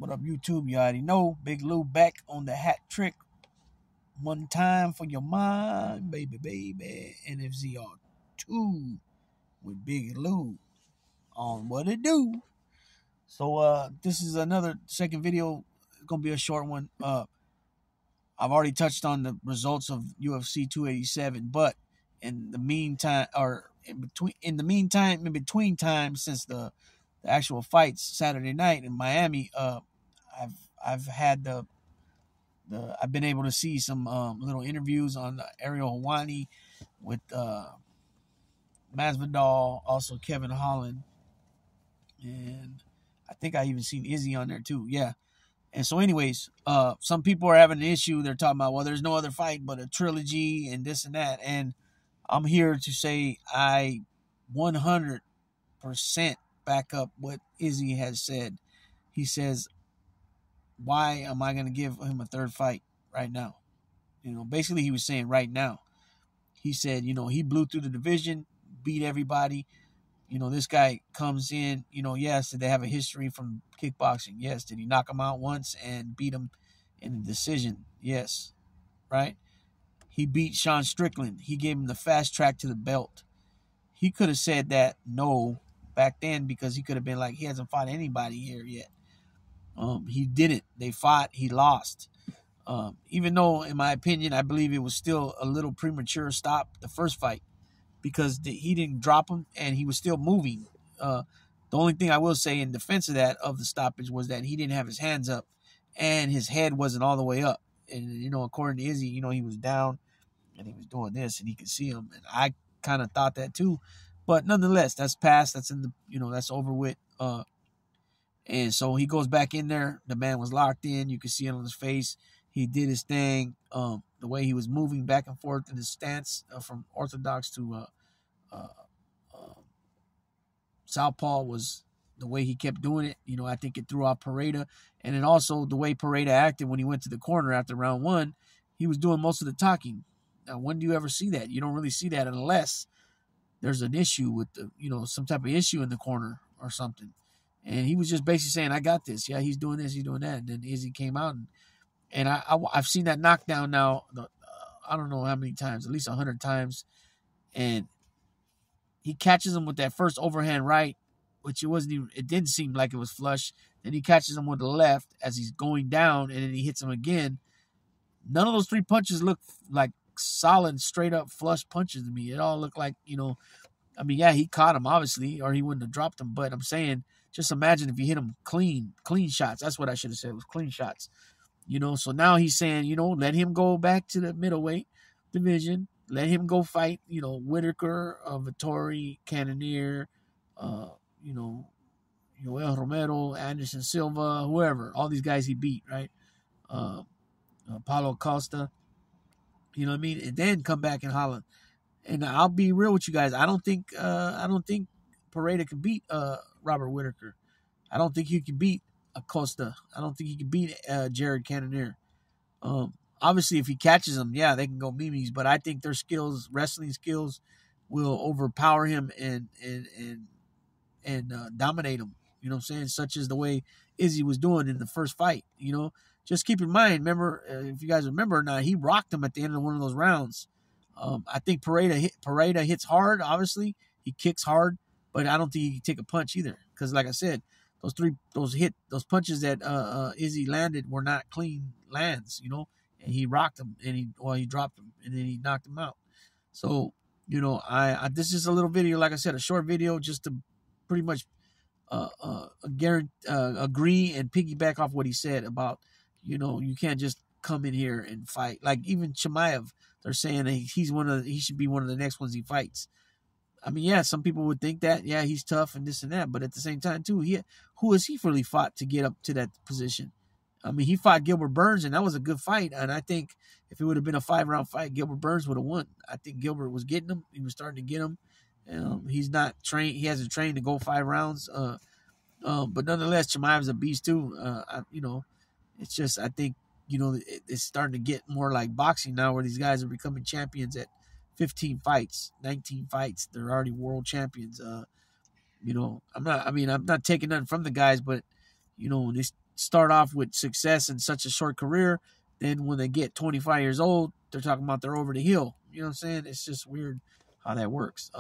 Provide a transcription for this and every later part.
What up, YouTube? You already know. Big Lou back on the hat trick. One time for your mind, baby, baby. NFZR 2 with Big Lou on what it do. So this is another second video. It's gonna be a short one. I've already touched on the results of UFC 287, but in the meantime, in between time since the actual fights Saturday night in Miami, I've had I've been able to see some little interviews on Ariel Helwani with Masvidal, also Kevin Holland, and I think I even seen Izzy on there too. Yeah. And so, anyways, some people are having an issue. They're talking about, well, there's no other fight but a trilogy and this and that. And I'm here to say I 100% back up what Izzy has said. He says, why am I going to give him a third fight right now? Basically he was saying right now. He said, he blew through the division, beat everybody. This guy comes in, yes, did they have a history from kickboxing? Yes. Did he knock him out once and beat him in a decision? Yes. Right? He beat Sean Strickland. He gave him the fast track to the belt. He could have said that no back then because he could have been like, he hasn't fought anybody here yet. He didn't. They fought. He lost. Even though, in my opinion, I believe it was still a little premature stop the first fight, because he didn't drop him and he was still moving. The only thing I will say in defense of the stoppage was that he didn't have his hands up and his head wasn't all the way up. And, according to Izzy, he was down and he was doing this and he could see him. And I kind of thought that too. But nonetheless, that's past. That's in the, that's over with. And so he goes back in there. The man was locked in. You could see it on his face. He did his thing. The way he was moving back and forth in his stance from orthodox to southpaw was the way he kept doing it. I think it threw off Pereira. And then also the way Pereira acted when he went to the corner after round one, he was doing most of the talking. Now, when do you ever see that? You don't really see that unless there's an issue with some type of issue in the corner or something. And he was just basically saying, I got this. Yeah, he's doing this, he's doing that. And then Izzy came out and I've seen that knockdown now, I don't know how many times, at least 100 times. And he catches him with that first overhand right, which it didn't seem like it was flush. Then he catches him with the left as he's going down, and then he hits him again. None of those three punches look like solid, straight up flush punches to me. It all looked like, yeah, he caught him, obviously, or he wouldn't have dropped him. But I'm saying, just imagine if you hit him clean shots. That's what I should have said, was clean shots. So now he's saying, let him go back to the middleweight division. Let him go fight, Whitaker, Vittori, Cannonier, Joel Romero, Anderson Silva, whoever. All these guys he beat, right? Paulo Costa. You know what I mean? And then come back in Holland. And I'll be real with you guys. I don't think Pereira can beat Robert Whitaker. I don't think he can beat Acosta. I don't think he can beat Jared Cannonier. Obviously, if he catches them, yeah, they can go memes. But I think their skills, wrestling skills, will overpower him and dominate him. You know what I'm saying? Such as the way Izzy was doing in the first fight. Just keep in mind. Remember, if you guys remember or not, he rocked him at the end of one of those rounds. I think Pereira hits hard. Obviously, he kicks hard, but I don't think he can take a punch either. Because, like I said, those punches that Izzy landed were not clean lands. And he rocked him, and he dropped him, and then he knocked him out. So, this is a little video, like I said, a short video, just to pretty much agree and piggyback off what he said about, you can't just come in here and fight. Like even Chimaev, they're saying that he should be one of the next ones he fights. I mean, yeah, some people would think that, yeah, he's tough and this and that, but at the same time too, who has he really fought to get up to that position? I mean, he fought Gilbert Burns, and that was a good fight. And I think if it would have been a 5-round fight, Gilbert Burns would have won. I think Gilbert was getting him. He was starting to get him. He's not trained. He hasn't trained to go 5 rounds. But nonetheless, Chimaev's a beast too. It's just, I think, it's starting to get more like boxing now, where these guys are becoming champions at 15 fights, 19 fights. They're already world champions. I'm not taking nothing from the guys, but, when start off with success in such a short career, then when they get 25 years old, they're talking about they're over the hill. You know what I'm saying? It's just weird how that works.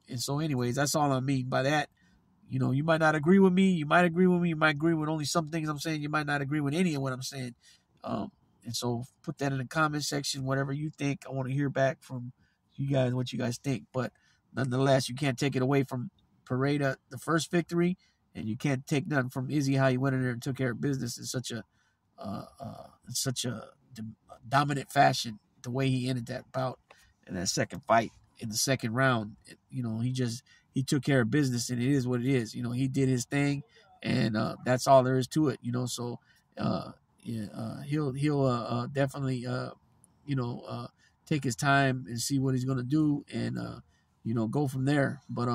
And so, anyways, that's all I mean by that. You know, you might not agree with me. You might agree with me. You might agree with only some things I'm saying. You might not agree with any of what I'm saying. And so put that in the comment section, whatever you think. I want to hear back from you guys, what you guys think. But nonetheless, you can't take it away from Pereira, the first victory, and you can't take nothing from Izzy, how he went in there and took care of business in such a dominant fashion. The way he ended that bout in that second fight in the second round, you know, he took care of business, and it is what it is. You know, he did his thing, and that's all there is to it. You know, so he'll definitely take his time and see what he's gonna do, and go from there. But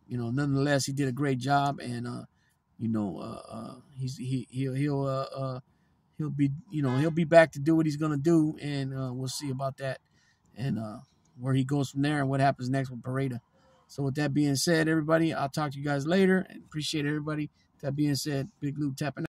nonetheless, he did a great job, and he'll be back to do what he's gonna do, and we'll see about that, and where he goes from there and what happens next with Pereira. So with that being said, everybody, I'll talk to you guys later, and appreciate everybody. That being said, Big Lou tapping out.